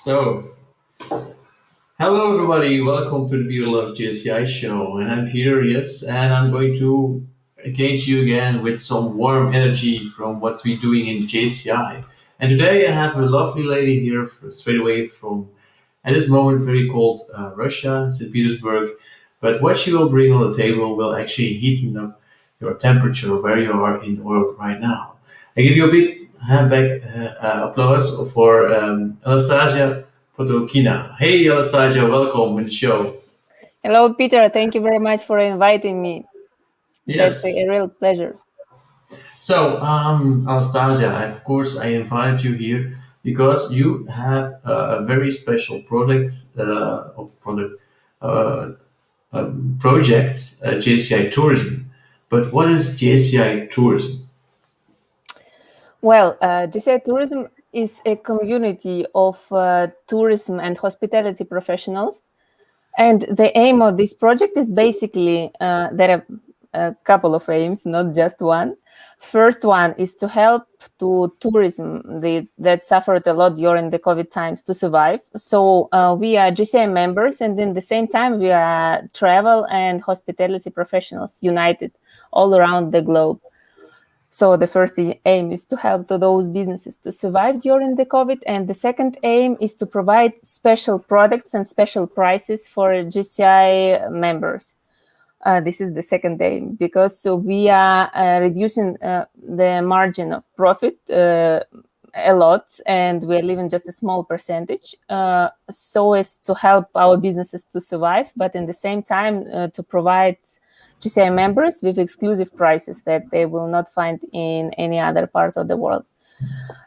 So, hello everybody, welcome to the PLJ JCI Show. And I'm Peter, yes, and I'm going to engage you again with some warm energy from what we're doing in JCI. And today I have a lovely lady here straight away from, at this moment, very cold Russia, St. Petersburg. But what she will bring on the table will actually heaten up your temperature where you are in the world right now. I give you a big hand back applause for Anastasia Potokina. Hey, Anastasia, welcome in the show. Hello, Peter. Thank you very much for inviting me. That's Yes. a real pleasure. So, Anastasia, of course, I invited you here because you have a very special uh, project, JCI Tourism. But what is JCI Tourism? Well, JCI Tourism is a community of tourism and hospitality professionals. And the aim of this project is basically, there are a couple of aims, not just one. First one is to help to tourism that suffered a lot during the COVID times to survive. So we are JCI members, and in the same time, we are travel and hospitality professionals united all around the globe. So the first aim is to help to those businesses to survive during the COVID. And the second aim is to provide special products and special prices for JCI members. This is the second aim, because we are reducing the margin of profit a lot, and we're leaving just a small percentage so as to help our businesses to survive, but in the same time to provide JCI members with exclusive prices that they will not find in any other part of the world.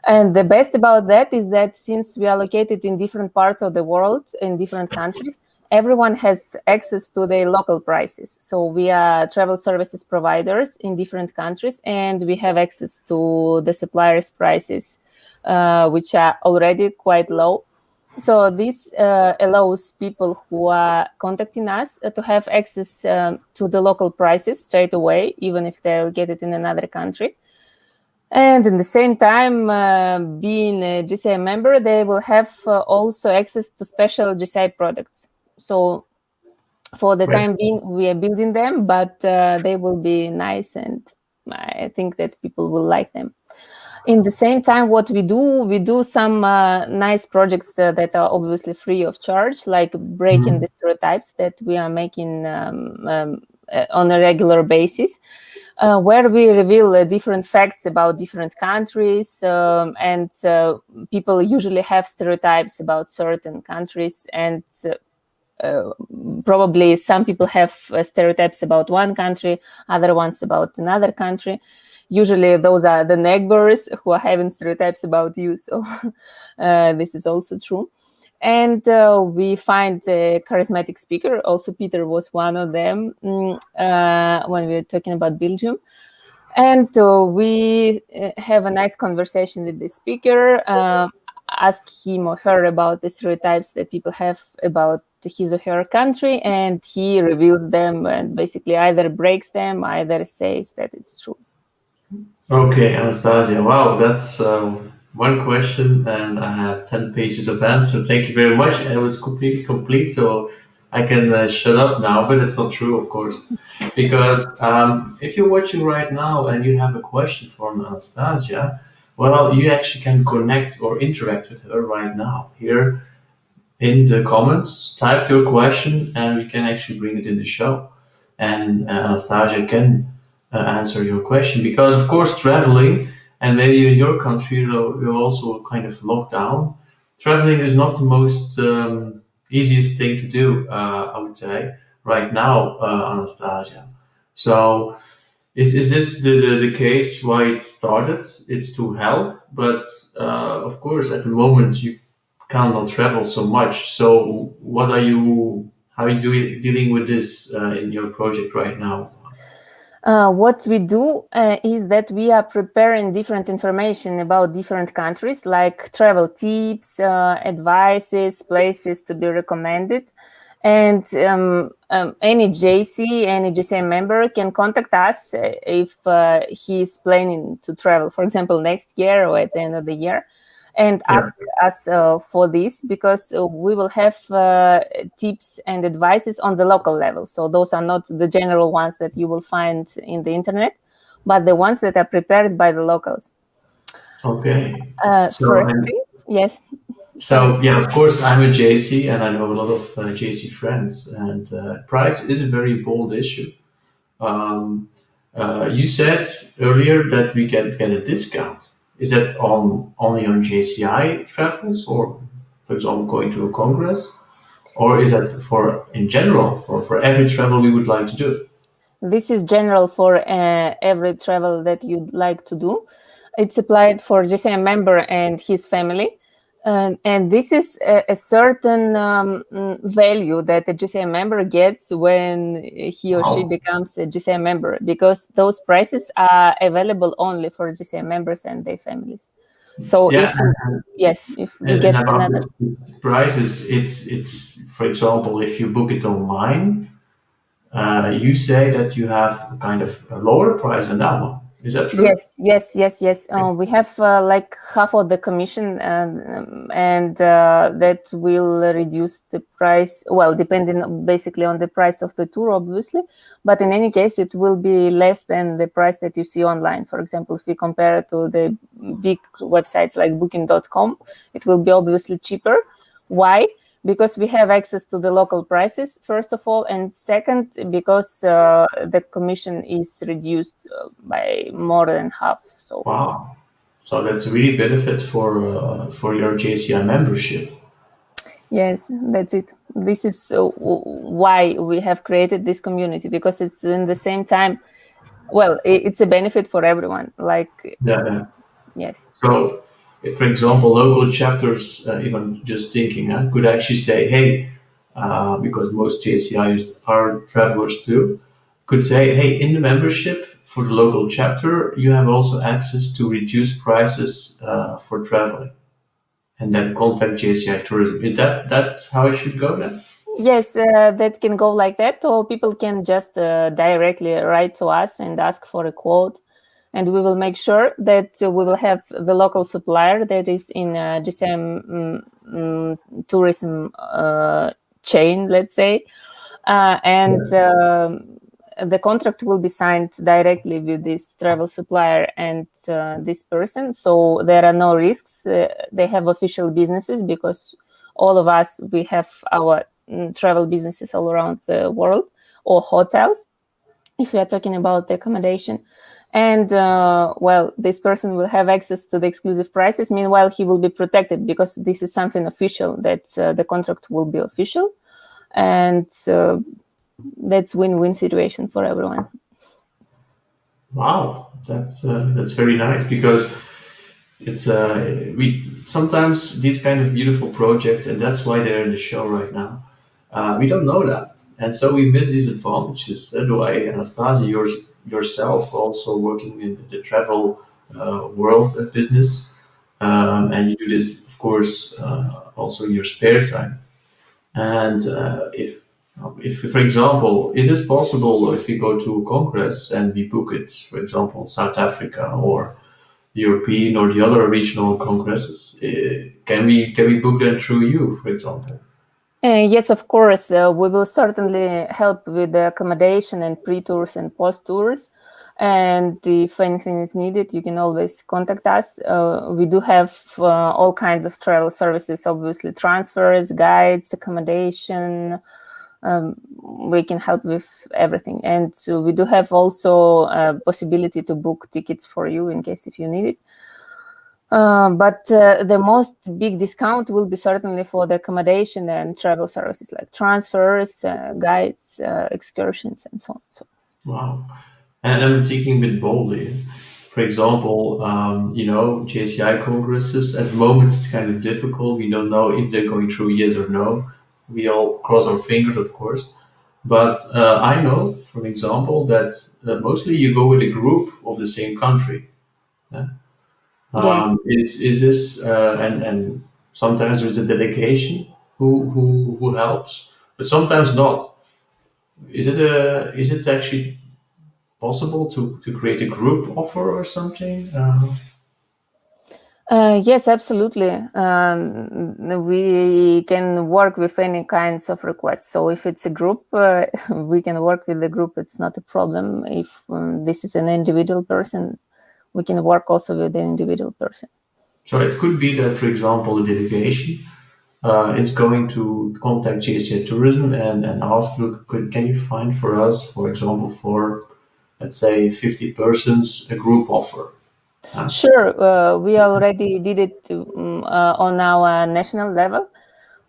And the best about that is that since we are located in different parts of the world, in different countries, everyone has access to their local prices. So we are travel services providers in different countries, and we have access to the suppliers' prices, which are already quite low. So this allows people who are contacting us to have access to the local prices straight away, even if they'll get it in another country. And in the same time, being a JCI member, they will have also access to special JCI products. So for the time being, we are building them, but they will be nice, and I think that people will like them. In the same time, what we do some nice projects that are obviously free of charge, like breaking the stereotypes that we are making on a regular basis, where we reveal different facts about different countries, and people usually have stereotypes about certain countries, and probably some people have stereotypes about one country, other ones about another country. Usually those are the neighbors who are having stereotypes about you. So this is also true. And we find a charismatic speaker. Also, Peter was one of them when we were talking about Belgium. And we have a nice conversation with the speaker, ask him or her about the stereotypes that people have about his or her country, and he reveals them and basically either breaks them, either says that it's true. Okay, Anastasia. Wow, that's one question, and I have 10 pages of answer. Thank you very much. It was completely complete, so I can shut up now, but it's not true, of course. Because if you're watching right now and you have a question from Anastasia, well, you actually can connect or interact with her right now. Here in the comments, type your question, and we can actually bring it in the show. And Anastasia can answer your question, because of course traveling, and maybe in your country you're also kind of locked down. Traveling is not the most easiest thing to do, I would say, right now, Anastasia. So is this the case why it started? It's to help, but of course at the moment you cannot travel so much. So what are you, how are you dealing with this in your project right now? What we do is that we are preparing different information about different countries, like travel tips, advices, places to be recommended. And any JCI member can contact us if he is planning to travel, for example, next year or at the end of the year. and Yeah. ask us for this, because we will have tips and advices on the local level. So those are not the general ones that you will find in the internet, but the ones that are prepared by the locals. Okay. So and Firstly, yes, sorry. so yeah, of course, I'm a JC, and I know a lot of JC friends, and price is a very bold issue. Um, you said earlier that we can get a discount. Is that on only on JCI travels, or for example, going to a congress, or is that for in general for every travel we would like to do? This is general for every travel that you'd like to do. It's applied for JCI member and his family. And this is a certain value that a JCI member gets when he or she Wow. becomes a JCI member, because those prices are available only for JCI members and their families. So Yeah, if we and get about another. this prices, it's for example, if you book it online, you say that you have a kind of a lower price than that one. Is that true? Yes. We have like half of the commission, and that will reduce the price. Well, depending basically on the price of the tour, obviously. But in any case, it will be less than the price that you see online. For example, if we compare it to the big websites like Booking.com, it will be obviously cheaper. Why? Because we have access to the local prices, first of all, and second, because the commission is reduced by more than half. So Wow. So that's really benefit for your JCI membership. yes, that's it. This is why we have created this community, because it's in the same time, well, it's a benefit for everyone. Like, Yeah, yeah. yes. So, if, for example, local chapters, even just thinking, could actually say, hey, because most JCIs are travelers too, could say, hey, in the membership for the local chapter, you have also access to reduced prices for traveling, and then contact JCI Tourism. Is that's how it should go then? Yes, that can go like that, or people can just directly write to us and ask for a quote, and we will make sure that we will have the local supplier that is in GSM tourism chain, let's say, and the contract will be signed directly with this travel supplier and this person, so there are no risks. They have official businesses, because all of us, we have our travel businesses all around the world, or hotels, if we are talking about the accommodation. And well, this person will have access to the exclusive prices. Meanwhile, he will be protected, because this is something official, that the contract will be official, and that's win-win situation for everyone. Wow, that's very nice because it's we sometimes these kind of beautiful projects, and that's why they're in the show right now. We don't know that, and so we miss these advantages. Do I, Anastasia, yourself also working in the travel world business, and you do this, of course, also in your spare time. And if, for example, is it possible if we go to a congress and we book it, for example, South Africa or the European or the other regional congresses, can we book them through you, for example? Yes, of course. We will certainly help with the accommodation and pre-tours and post-tours. And if anything is needed, you can always contact us. We do have all kinds of travel services, obviously transfers, guides, accommodation. We can help with everything. And we do have also a possibility to book tickets for you in case if you need it. But the most big discount will be certainly for the accommodation and travel services like transfers, guides, excursions, and so on. So, Wow. And I'm thinking a bit boldly. For example, JCI congresses, at the moment it's kind of difficult. We don't know if they're going through yes or no. We all cross our fingers, of course. But I know, for example, that mostly you go with a group of the same country. Yeah? yes. Is this and sometimes there's a delegation who helps, but sometimes not. Is it actually possible to create a group offer or something? Yes, absolutely. We can work with any kinds of requests. So if it's a group, we can work with the group. It's not a problem. If this is an individual person, we can work also with the individual person. So it could be that, for example, a delegation is going to contact JCI Tourism and ask, look, can you find for us, for example, for let's say 50 persons, a group offer? Sure, we already did it on our national level.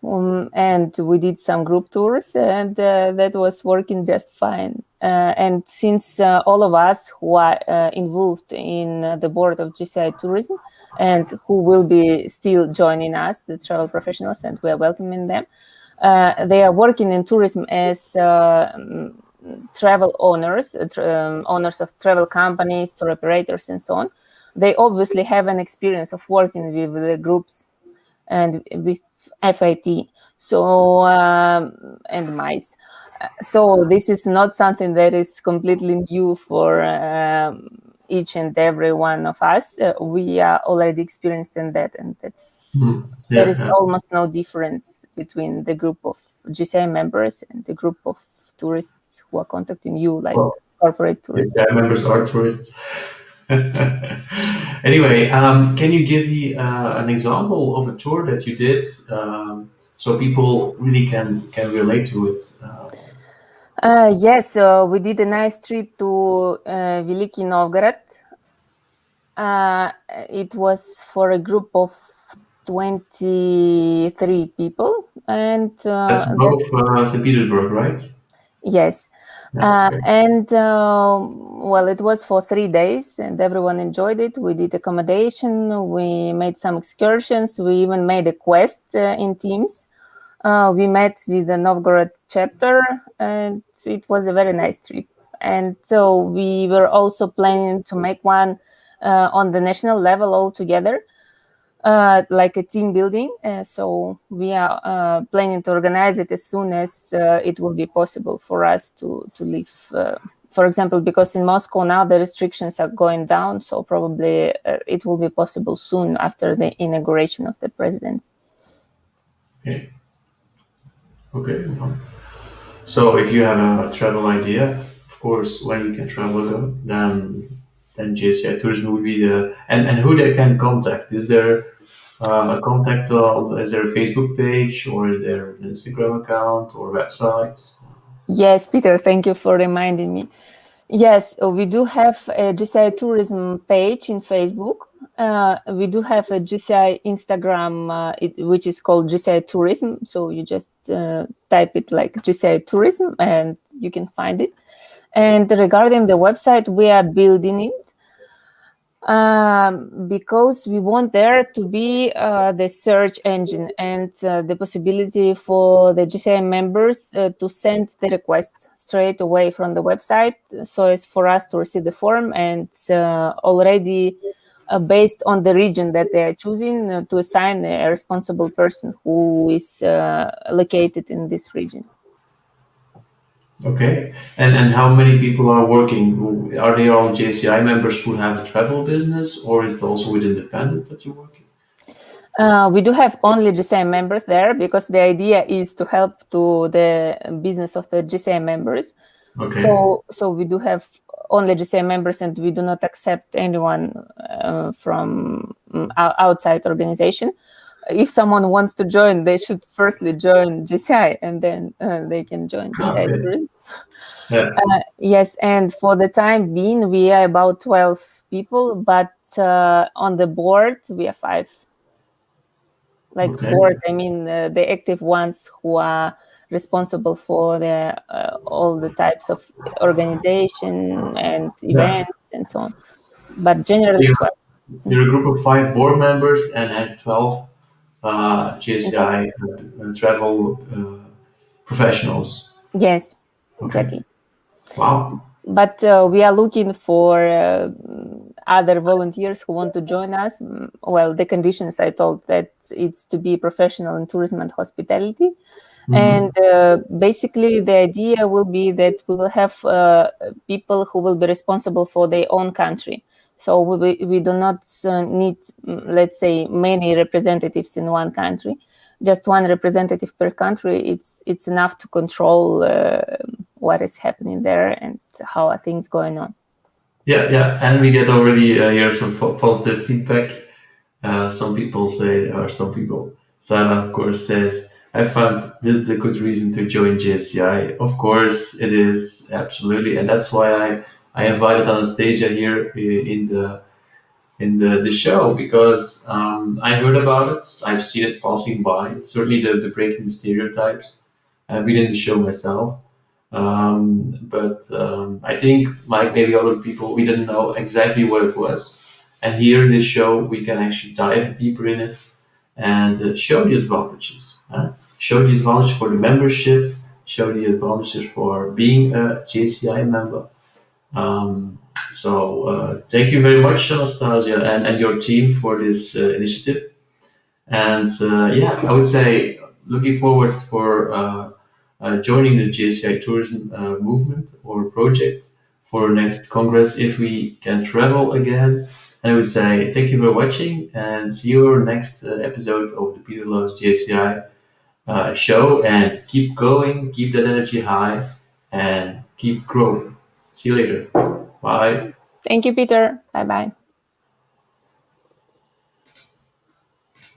And we did some group tours, and that was working just fine. And since all of us who are involved in the board of JCI Tourism and who will be still joining us, the travel professionals, and we are welcoming them, they are working in tourism as travel owners, owners of travel companies, tour operators, and so on. They obviously have an experience of working with the groups and with FIT, so and mice. So this is not something that is completely new for each and every one of us. We are already experienced in that, and there Yeah, is yeah. almost no difference between the group of GCI members and the group of tourists who are contacting you, like Well, corporate tourists. JCI members are tourists. Anyway, can you give me an example of a tour that you did, so people really can relate to it? Yes, we did a nice trip to Veliki Novgorod. It was for a group of 23 people, and That's above St. Petersburg, right? yes. Yeah. Okay. And well, it was for 3 days, and everyone enjoyed it. We did accommodation, we made some excursions, we even made a quest in teams. We met with the Novgorod chapter, and it was a very nice trip. And so we were also planning to make one on the national level altogether, like a team building. So we are planning to organize it as soon as it will be possible for us to live. For example, because in Moscow now the restrictions are going down, so probably it will be possible soon after the inauguration of the president. Okay. Okay. Well, so if you have a travel idea, of course, when you can travel, then JCI Tourism would be and who they can contact. Is there a contact? Is there a Facebook page or is there an Instagram account or website? Yes, Peter, thank you for reminding me. Yes, we do have a GCI Tourism page in Facebook. We do have a GCI Instagram, which is called GCI Tourism. So you just type it like GCI Tourism and you can find it. And regarding the website, we are building it because we want there to be the search engine and the possibility for the GCI members to send the request straight away from the website, so as for us to receive the form and already based on the region that they are choosing to assign a responsible person who is located in this region. Okay. And how many people are working? Are they all JCI members who have a travel business, or is it also with independent that you're working? We do have only GCI members there because the idea is to help to the business of the GCI members. Okay. So we do have only GCI members, and we do not accept anyone from outside organization. If someone wants to join, they should firstly join GCI, and then they can join GCI Okay. Tourism. Yeah. Yes, and for the time being, we are about 12 people, but on the board, we are 5. Like Okay. board, I mean the active ones who are responsible for the all the types of organization and Yeah. events and so on. But generally You're, 12. you're a group of 5 board members and 12 Okay. JCI travel professionals. Yes, Okay. exactly. Wow. But we are looking for other volunteers who want to join us. Well, the conditions I told that it's to be professional in tourism and hospitality. And basically, the idea will be that we will have people who will be responsible for their own country. So we do not need, let's say, many representatives in one country. Just one representative per country, it's enough to control what is happening there and how are things going on. Yeah, and we get already here some positive feedback. Some people say, or some people, Sana, of course, says, I found this the good reason to join JCI. Of course, it is, absolutely. And that's why I invited Anastasia here in the show, because I heard about it. I've seen it passing by. Certainly the breaking the stereotypes. I've been in the show myself. But I think, like maybe other people, we didn't know exactly what it was. And here in this show, we can actually dive deeper in it and show the advantages. Show the advantage for the membership, show the advantages for being a JCI member. So thank you very much, Anastasia, and your team for this initiative. And yeah, I would say looking forward for joining the JCI tourism movement or project for next Congress if we can travel again. And I would say thank you for watching and see you in the next episode of the Peter Loves JCI show. And keep going, keep that energy high, and keep growing. See you later. Bye. Thank you, Peter. Bye bye.